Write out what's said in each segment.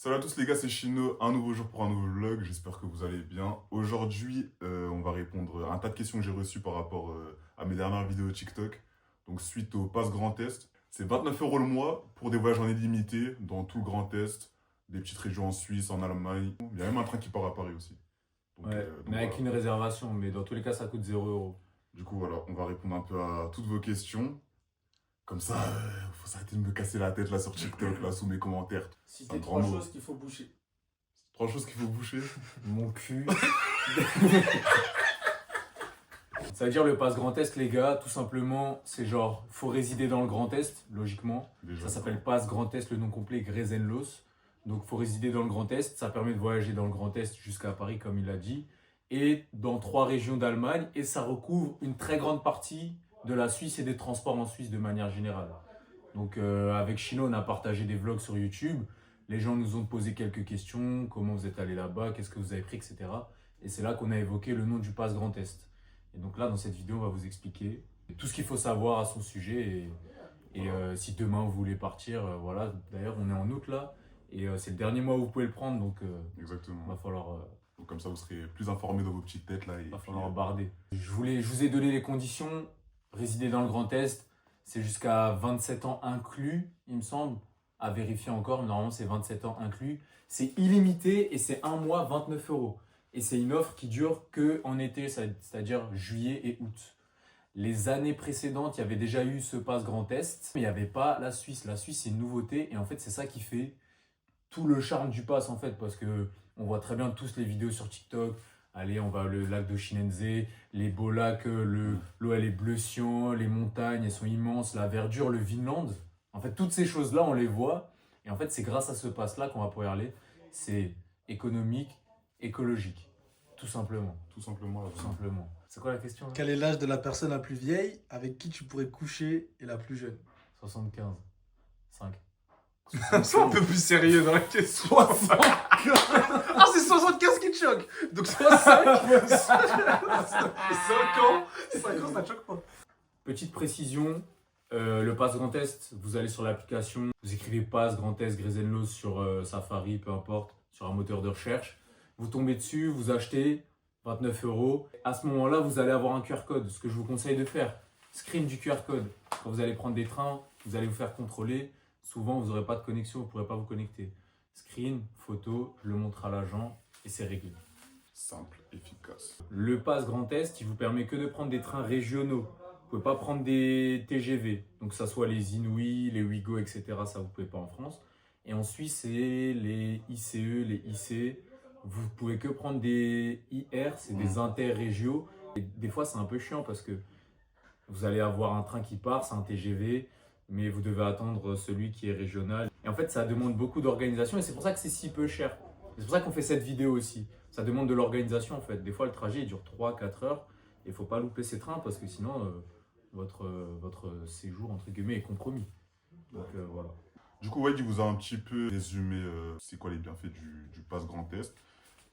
Salut à tous les gars, c'est Chino, un nouveau jour pour un nouveau vlog, j'espère que vous allez bien. Aujourd'hui, on va répondre à un tas de questions que j'ai reçues par rapport à mes dernières vidéos TikTok. Donc suite au Pass Grand Est, c'est 29 € le mois pour des voyages en illimité dans tout le Grand Est, des petites régions en Suisse, en Allemagne. Il y a même un train qui part à Paris aussi. Ouais, mais avec Voilà. une réservation, mais dans tous les cas, ça coûte 0 €. Du coup voilà, on va répondre un peu à toutes vos questions. Comme ça, faut s'arrêter de me casser la tête là sur TikTok, là sous mes commentaires. Citer Un grand trois mot. choses qu'il faut boucher. 3 choses qu'il faut boucher. Mon cul. Ça veut dire le pass Grand Est, les gars, tout simplement, c'est genre, faut résider dans le Grand Est, logiquement. Déjà. Ça s'appelle pass Grand Est, le nom complet, Gräzenlos. Donc, faut résider dans le Grand Est. Ça permet de voyager dans le Grand Est jusqu'à Paris, comme il a dit. Et dans 3 régions d'Allemagne. Et ça recouvre une très grande partie de la Suisse et des transports en Suisse de manière générale. Donc, avec Chino, on a partagé des vlogs sur YouTube. Les gens nous ont posé quelques questions. Comment vous êtes allé là-bas? Qu'est-ce que vous avez pris, etc. Et c'est là qu'on a évoqué le nom du pass Grand Est. Et donc là, dans cette vidéo, on va vous expliquer tout ce qu'il faut savoir à son sujet. Et si demain vous voulez partir, voilà. D'ailleurs, on est en août là. Et c'est le dernier mois où vous pouvez le prendre. Donc, Exactement. va falloir, Donc comme ça, vous serez plus informés dans vos petites têtes là. va falloir barder. Je vous ai donné les conditions. Résider dans le Grand Est, c'est jusqu'à 27 ans inclus, il me semble. À vérifier encore, mais normalement, c'est 27 ans inclus. C'est illimité et c'est un mois, 29 €. Et c'est une offre qui dure qu'en été, c'est-à-dire juillet et août. Les années précédentes, il y avait déjà eu ce pass Grand Est, mais il n'y avait pas la Suisse. La Suisse, c'est une nouveauté et en fait, c'est ça qui fait tout le charme du pass en fait, parce que on voit très bien tous les vidéos sur TikTok. Allez, on va le lac de Chienense, les beaux lacs, l'eau elle est bleu cyan, les montagnes elles sont immenses, la verdure, le Vinland. En fait, toutes ces choses-là, on les voit. Et en fait, c'est grâce à ce pass-là qu'on va pouvoir y aller. C'est économique, écologique. Tout simplement. Tout simplement. Là, Tout simplement. C'est quoi la question là Quel est l'âge de la personne la plus vieille avec qui tu pourrais coucher et la plus jeune? 75. 5. C'est un peu plus sérieux dans la question. 65. Ah, c'est 75 qui te choque. Donc 65. 5 ans. 5 ans, ça te choque pas. Petite précision, le Pass Grand Est, vous allez sur l'application, vous écrivez Pass Grand Est Gräzenlos sur Safari, peu importe, sur un moteur de recherche. Vous tombez dessus, vous achetez 29 €. À ce moment-là, vous allez avoir un QR code. Ce que je vous conseille de faire, screen du QR code. Quand vous allez prendre des trains, vous allez vous faire contrôler. Souvent, vous n'aurez pas de connexion, vous ne pourrez pas vous connecter. Screen, photo, je le montre à l'agent et c'est réglé. Simple, efficace. Le Pass Grand Est, il vous permet que de prendre des trains régionaux. Vous ne pouvez pas prendre des TGV. Donc, que ce soit les Inouï, les Ouigo, etc. Ça, vous ne pouvez pas en France. Et en Suisse, c'est les ICE, les IC. Vous ne pouvez que prendre des IR, c'est des interrégiaux. Et des fois, c'est un peu chiant parce que vous allez avoir un train qui part, c'est un TGV, mais vous devez attendre celui qui est régional. Et en fait, ça demande beaucoup d'organisation et c'est pour ça que c'est si peu cher. C'est pour ça qu'on fait cette vidéo aussi. Ça demande de l'organisation en fait. Des fois, le trajet il dure 3-4 heures et il ne faut pas louper ces trains parce que sinon, votre séjour entre guillemets est compromis. Donc voilà. Du coup, ouais, il vous a un petit peu résumé c'est quoi les bienfaits du Pass Grand Est.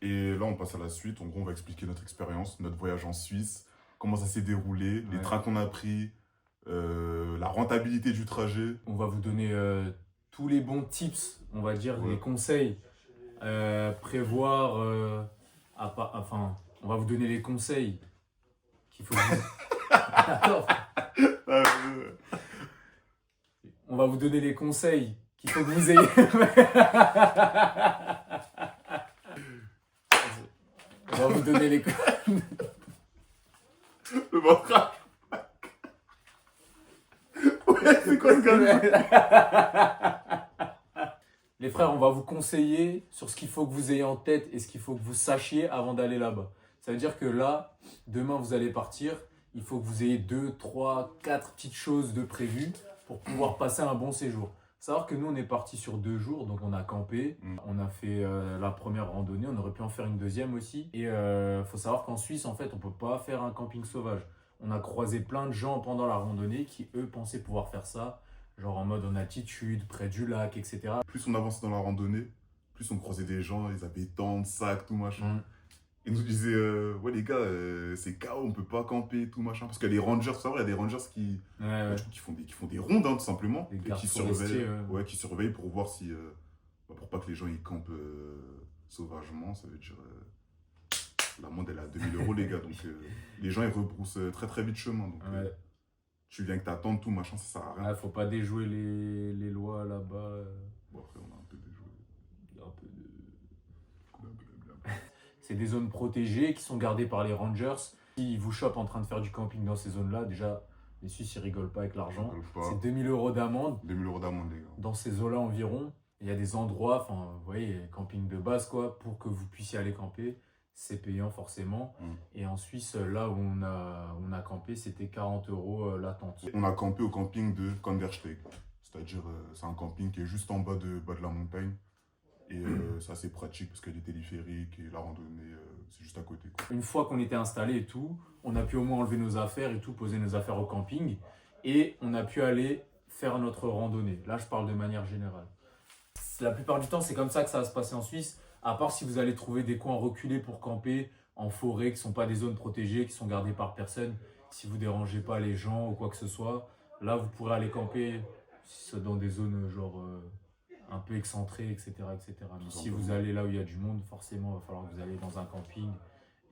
Et là, on passe à la suite. En gros, on va expliquer notre expérience, notre voyage en Suisse, comment ça s'est déroulé, les trains qu'on a pris, la rentabilité du trajet. On va vous donner tous les bons tips, on va dire, les conseils. Prévoir, enfin, on va vous donner les conseils qu'il faut. Attends, on va vous donner les conseils qu'il faut que vous ayez. On va vous donner les. Le ventre. Ouais, c'est quoi ce gars? Les frères, on va vous conseiller sur ce qu'il faut que vous ayez en tête et ce qu'il faut que vous sachiez avant d'aller là-bas. Ça veut dire que là, demain vous allez partir, il faut que vous ayez 2, 3, 4 petites choses de prévues pour pouvoir passer un bon séjour. Savoir que nous, on est parti sur 2 jours, donc on a campé, on a fait la première randonnée, on aurait pu en faire une deuxième aussi. Et faut savoir qu'en Suisse, en fait, on ne peut pas faire un camping sauvage. On a croisé plein de gens pendant la randonnée qui, eux, pensaient pouvoir faire ça. Genre en mode en altitude, près du lac, etc. Plus on avançait dans la randonnée, plus on croisait des gens, ils avaient tentes, sacs, tout machin. Ils nous disaient, ouais les gars, c'est KO, on peut pas camper, tout machin. Parce qu'il y a des rangers, c'est vrai, il y a des rangers qui, Ouais. qui font des rondes, hein, tout simplement. Des Et gardes qui forestiers, surveillent, ouais, qui surveillent pour voir si Bah, pour pas que les gens ils campent sauvagement, ça veut dire l'amende elle est à 2000 € les gars, donc les gens ils rebroussent très très vite chemin, donc Ouais. tu viens avec ta tente, tout machin, ça sert à rien. Ah, faut pas déjouer les lois là-bas. Bon après on a un peu déjoué. Il y a un peu de... Blablabla. C'est des zones protégées qui sont gardées par les rangers. S'ils vous chopent en train de faire du camping dans ces zones-là, déjà, les Suisses ils rigolent pas avec l'argent. Rigole pas. C'est 2000 € d'amende. 2000 € d'amende les gars. Dans ces eaux-là environ, il y a des endroits, enfin, vous voyez, camping de base, quoi, pour que vous puissiez aller camper. C'est payant forcément. Et en Suisse, là où on a campé, c'était 40 € la tente. On a campé au camping de Kandersteg. C'est-à-dire, c'est un camping qui est juste en bas de la montagne. Et c'est assez pratique parce qu'il y a des téléphériques et la randonnée, c'est juste à côté, quoi. Une fois qu'on était installé et tout, on a pu au moins enlever nos affaires et tout, poser nos affaires au camping. Et on a pu aller faire notre randonnée. Là, je parle de manière générale. La plupart du temps, c'est comme ça que ça va se passer en Suisse. À part si vous allez trouver des coins reculés pour camper en forêt, qui ne sont pas des zones protégées, qui sont gardées par personne. Si vous ne dérangez pas les gens ou quoi que ce soit, là, vous pourrez aller camper dans des zones genre un peu excentrées, etc. etc. Mais si vous allez là où il y a du monde, forcément, il va falloir que vous alliez dans un camping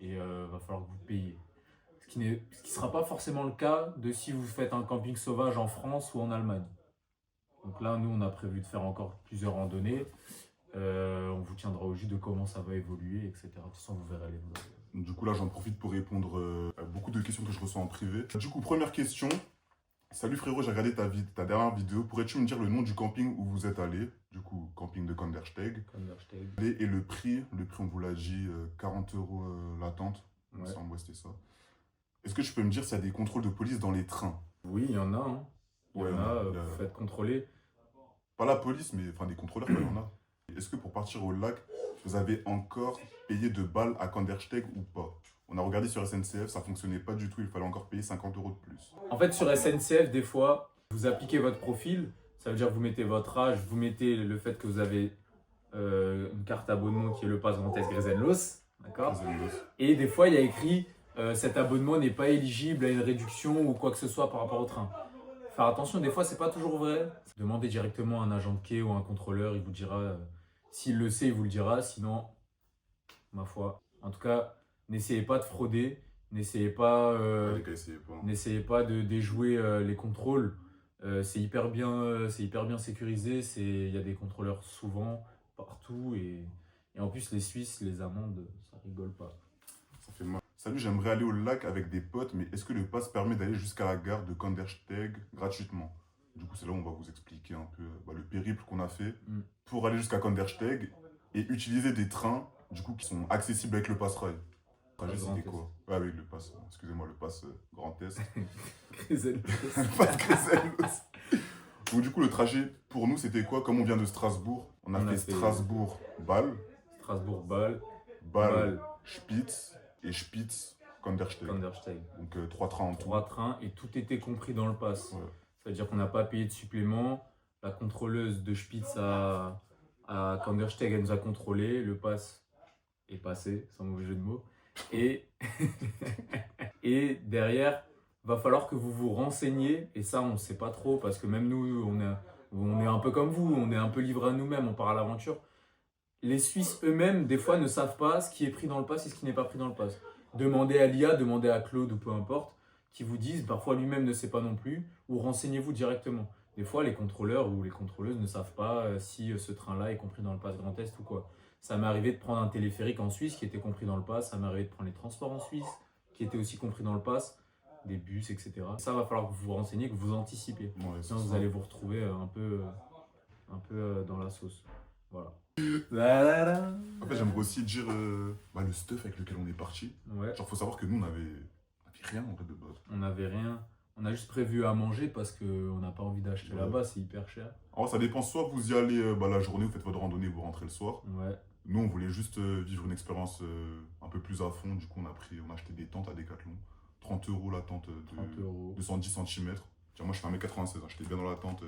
et il va falloir que vous payiez. Ce qui ne sera pas forcément le cas de si vous faites un camping sauvage en France ou en Allemagne. Donc là, nous, on a prévu de faire encore plusieurs randonnées. On vous tiendra au jus de comment ça va évoluer, etc. De toute façon, vous verrez les vlogs. Du coup, là, j'en profite pour répondre à beaucoup de questions que je reçois en privé. Du coup, première question. Salut frérot, j'ai regardé ta dernière vidéo. Pourrais-tu me dire le nom du camping où vous êtes allé? Du coup, camping de Kandersteg. Et le prix, on vous l'a dit, 40 € la tente. Il me Ouais. semble, ouais, c'était ça. Est-ce que tu peux me dire s'il y a des contrôles de police dans les trains? Oui, il y en a. Hein. Il y Ouais, en a, il y a- vous faites contrôler. Pas la police, mais enfin des contrôleurs, quoi, il y en a. Est-ce que pour partir au lac, vous avez encore payé de balles à Kandersteg ou pas? On a regardé sur SNCF, ça fonctionnait pas du tout, il fallait encore payer 50 € de plus. En fait, sur SNCF, des fois, vous appliquez votre profil. Ça veut dire que vous mettez votre âge, vous mettez le fait que vous avez une carte abonnement qui est le pass Grand Est Grésenlos. D'accord. Et des fois, il y a écrit cet abonnement n'est pas éligible à une réduction ou quoi que ce soit par rapport au train. Faire attention, des fois, c'est pas toujours vrai. Demandez directement à un agent de quai ou à un contrôleur, il vous dira. S'il le sait, il vous le dira. Sinon, ma foi. En tout cas, n'essayez pas de frauder. N'essayez pas, Les gars, essayez pas. de déjouer les contrôles. C'est hyper bien sécurisé. Il y a des contrôleurs souvent, partout. Et en plus, les Suisses, les amendes, ça rigole pas. Ça fait mal. Salut, j'aimerais aller au lac avec des potes, mais est-ce que le pass permet d'aller jusqu'à la gare de Kandersteg gratuitement? Du coup, c'est là où on va vous expliquer un peu le périple qu'on a fait pour aller jusqu'à Kandersteg et utiliser des trains du coup qui sont accessibles avec le pass rail. C'était quoi? Ah oui, le pass, excusez-moi, le pass Grand Est. Le pass Grésenlos. Donc du coup, le trajet pour nous, c'était quoi? Comme on vient de Strasbourg, on a fait Strasbourg-Bâle, Strasbourg-Bâle, Bâle-Spitz et Spitz-Kandersteg. Donc 3 trains en tout. 3 trains et tout était compris dans le pass. Ouais. C'est-à-dire qu'on n'a pas payé de supplément. La contrôleuse de Spitz à Kandersteg, elle nous a contrôlé. Le pass est passé, sans mauvais jeu de mots. Et, et derrière, va falloir que vous vous renseigniez. Et ça, on ne sait pas trop parce que même nous, on est un peu comme vous. On est un peu livrés à nous-mêmes. On part à l'aventure. Les Suisses eux-mêmes, des fois, ne savent pas ce qui est pris dans le pass et ce qui n'est pas pris dans le pass. Demandez à l'IA, demandez à Claude ou peu importe, qui vous disent, parfois lui-même ne sait pas non plus, ou renseignez-vous directement. Des fois, les contrôleurs ou les contrôleuses ne savent pas si ce train-là est compris dans le pass Grand Est ou quoi. Ça m'est arrivé de prendre un téléphérique en Suisse qui était compris dans le pass, ça m'est arrivé de prendre les transports en Suisse qui étaient aussi compris dans le pass, des bus, etc. Ça va falloir que vous vous renseigniez, que vous anticipiez. Ouais, Sinon, vous allez vous retrouver un peu dans la sauce. Voilà. En fait, j'aimerais aussi dire le stuff avec lequel on est parti. Ouais. Genre, faut savoir que nous, on avait rien en vrai de base. On n'avait rien. On a juste prévu à manger parce qu'on n'a pas envie d'acheter là-bas, c'est hyper cher. Alors, ça dépend, soit vous y allez la journée, vous faites votre randonnée, vous rentrez le soir. Ouais. Nous, on voulait juste vivre une expérience un peu plus à fond. Du coup, on a acheté des tentes à Decathlon. 30 € la tente de 210 cm. Tiens, moi, je fais 1m96, hein, j'étais bien dans la tente.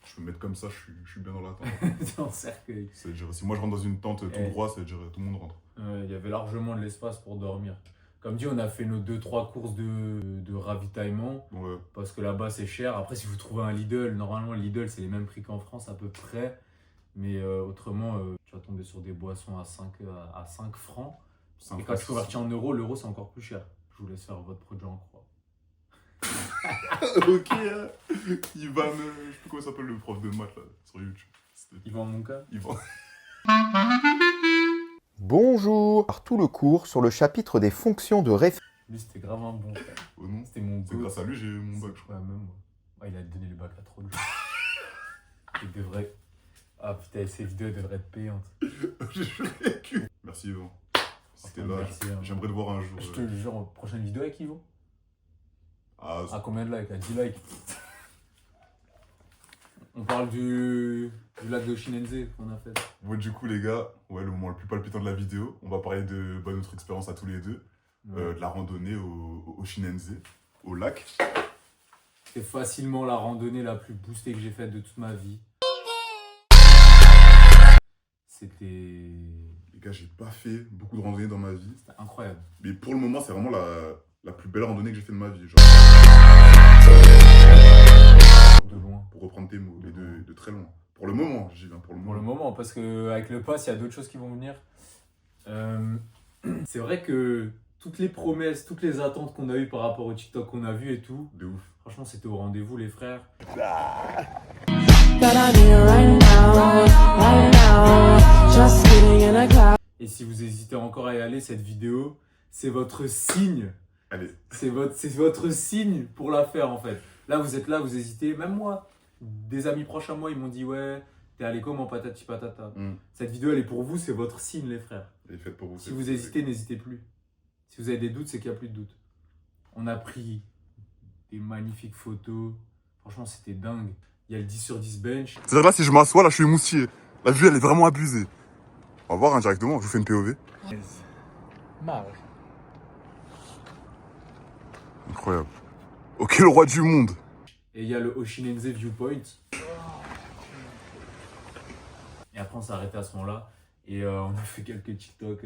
Je peux me mettre comme ça, je suis bien dans la tente. C'est en cercueil. C'est-à-dire, si moi je rentre dans une tente tout droit, ça veut dire tout le monde rentre. Il y avait largement de l'espace pour dormir. Comme dit, on a fait nos 2-3 courses de ravitaillement. Ouais. Parce que là-bas, c'est cher. Après, si vous trouvez un Lidl, normalement, Lidl, c'est les mêmes prix qu'en France à peu près. Mais autrement, tu vas tomber sur des boissons à 5 francs. C'est un Et quand tu franc. convertis en euros, l'euro c'est encore plus cher. Je vous laisse faire votre produit en croix. Ok, hein. Ivan, je sais plus comment il s'appelle le prof de maths là, sur YouTube. Yvan mon cas. Ivan. Bonjour. Par tout le cours sur le chapitre des fonctions de référence. Lui c'était grave un bon frère. Oh non. C'était mon C'est goût. grâce à lui j'ai eu mon bac, je crois. Ouais, même moi. Ouais, il a donné le bac à trop de gens. Il devrait. Ah putain, ces vidéos devraient être payantes. J'ai juré que. Merci Ivan. C'était là. Merci, hein. J'aimerais te voir un jour. Je te jure, prochaine vidéo avec Yvo. Ah, À combien de likes? À 10 likes. On parle du lac de Shinenze qu'on a fait. bon, du coup, les gars, ouais, le moment le plus palpitant de la vidéo, on va parler de notre expérience à tous les deux, de la randonnée au Shinenze, au lac. C'est facilement la randonnée la plus boostée que j'ai faite de toute ma vie. C'était Les gars, j'ai pas fait beaucoup de randonnées dans ma vie, incroyable. mais pour le moment, c'est vraiment la plus belle randonnée que j'ai fait de ma vie. Genre, De loin. pour reprendre tes mots, mais de très loin. Pour le moment, j'y viens pour le Pour le moment. moment, parce qu'avec le pass, il y a d'autres choses qui vont venir. C'est vrai que toutes les promesses, toutes les attentes qu'on a eues par rapport au TikTok qu'on a vu et tout, De ouf. franchement, c'était au rendez-vous, les frères. Et si vous hésitez encore à y aller, cette vidéo, c'est votre signe. Allez, C'est votre signe pour la faire, en fait. Là, vous êtes là, vous hésitez. Même moi, des amis proches à moi, ils m'ont dit, ouais, t'es allé comment, patati patata. Cette vidéo, elle est pour vous, c'est votre signe, les frères. elle est faite pour vous. Si vous hésitez, n'hésitez plus. Si vous avez des doutes, c'est qu'il n'y a plus de doutes. On a pris des magnifiques photos. Franchement, c'était dingue. Il y a le 10 sur 10 bench. C'est-à-dire là, si je m'assois, là, je suis émoustillé. La vue, elle est vraiment abusée. On va voir indirectement, je vous fais une POV. Incroyable. Ok, le roi du monde. Et il y a le Oshinense Viewpoint. Et après, on s'est arrêté à ce moment-là. Et on a fait quelques TikTok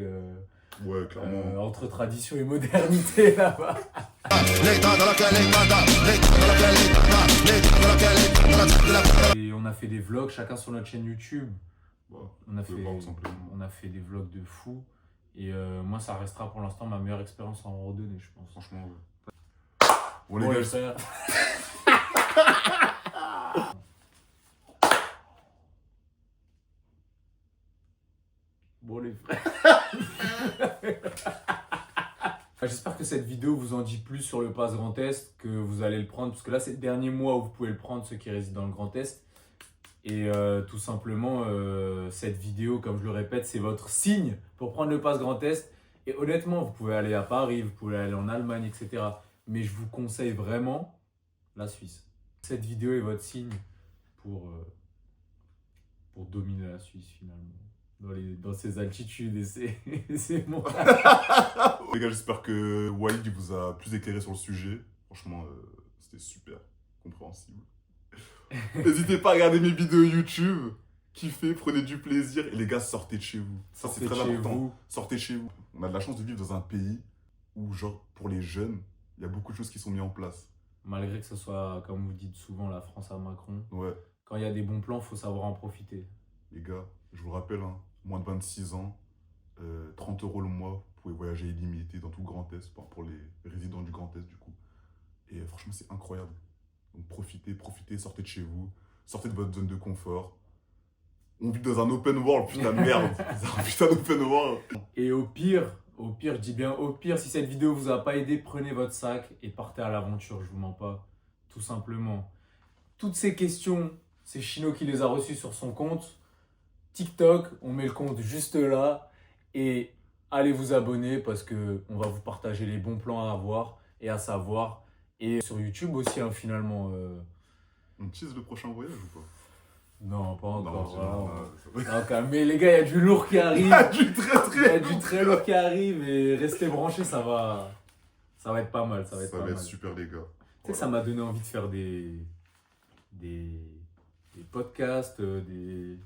Ouais, clairement. entre tradition et modernité là-bas. Et on a fait des vlogs, chacun sur notre chaîne YouTube. Bon, On a, pouvez fait, voir tout simplement. on a fait des vlogs de fou. Et moi, ça restera pour l'instant ma meilleure expérience en randonnée, je pense. Franchement, ouais. Bon, Bon, les les gars, frères. Bon, les frères. J'espère que cette vidéo vous en dit plus sur le Pass Grand Est, que vous allez le prendre, parce que là, c'est le dernier mois où vous pouvez le prendre, ceux qui résident dans le Grand Est. Et tout simplement, cette vidéo, comme je le répète, c'est votre signe pour prendre le Pass Grand Est. Et honnêtement, vous pouvez aller à Paris, vous pouvez aller en Allemagne, etc. Mais je vous conseille vraiment la Suisse. Cette vidéo est votre signe pour dominer la Suisse, finalement. Dans ses altitudes et ses montagnes. les gars, j'espère que Walid vous a plus éclairé sur le sujet. Franchement, c'était super compréhensible. N'hésitez pas à regarder mes vidéos YouTube. Kiffez, prenez du plaisir. Et les gars, sortez de chez vous. Ça, c'est Sortez très de chez important. vous. Sortez de chez vous. On a de la chance de vivre dans un pays où, genre, pour les jeunes, il y a beaucoup de choses qui sont mises en place. Malgré que ce soit, comme vous dites souvent, la France à Macron, Ouais, quand il y a des bons plans, il faut savoir en profiter. les gars, je vous rappelle, hein, moins de 26 ans, 30 € le mois, vous pouvez voyager illimité dans tout le Grand Est, pour les résidents du Grand Est, du coup. Et franchement, c'est incroyable. Donc profitez, sortez de chez vous, sortez de votre zone de confort. On vit dans un open world, putain de merde. C'est un putain d'open world. Et au pire, je dis bien au pire, si cette vidéo vous a pas aidé, prenez votre sac et partez à l'aventure, je vous mens pas. Tout simplement. Toutes ces questions, c'est Chino qui les a reçues sur son compte. TikTok, on met le compte juste là. Et allez vous abonner parce que on va vous partager les bons plans à avoir et à savoir. Et sur YouTube aussi, hein, finalement. On tease le prochain voyage ou pas? Non, pas encore. Non, Non, quand même. Mais les gars, il y a du lourd qui arrive. il y a du très Il y a du très lourd qui arrive et restez branchés, ça va être pas mal. Ça va être super, les gars. Tu sais que ça m'a donné envie de faire des podcasts,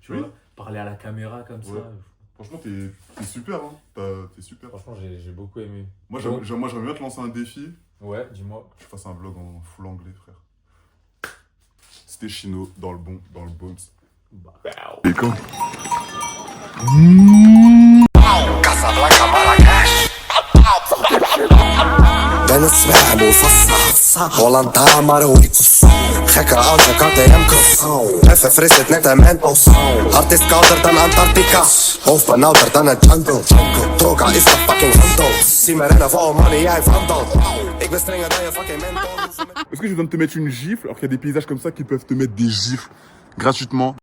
tu vois, parler à la caméra comme Ouais. ça. Franchement, t'es super, hein. T'es super. Franchement, j'ai beaucoup aimé. Moi, Donc- j'aimerais bien te lancer un défi. Ouais, dis-moi. Que je fasse un vlog en full anglais, frère. C'était Chino, dans le bon, dans le bones. Et quand Casablanca, Marrakech. بين الصباح مفصل هولندا مارويتس gekke auto KTM cross even fris het net een mentos hart is kouder dan Antarctica hoofd benauwder dan een jungle droga is de fucking handel zie me rennen voor money jij vandal ik ben strenger dan je fucking mentor. Est-ce que je viens de te mettre une gifle alors qu'il y a des paysages comme ça qui peuvent te mettre des gifles gratuitement?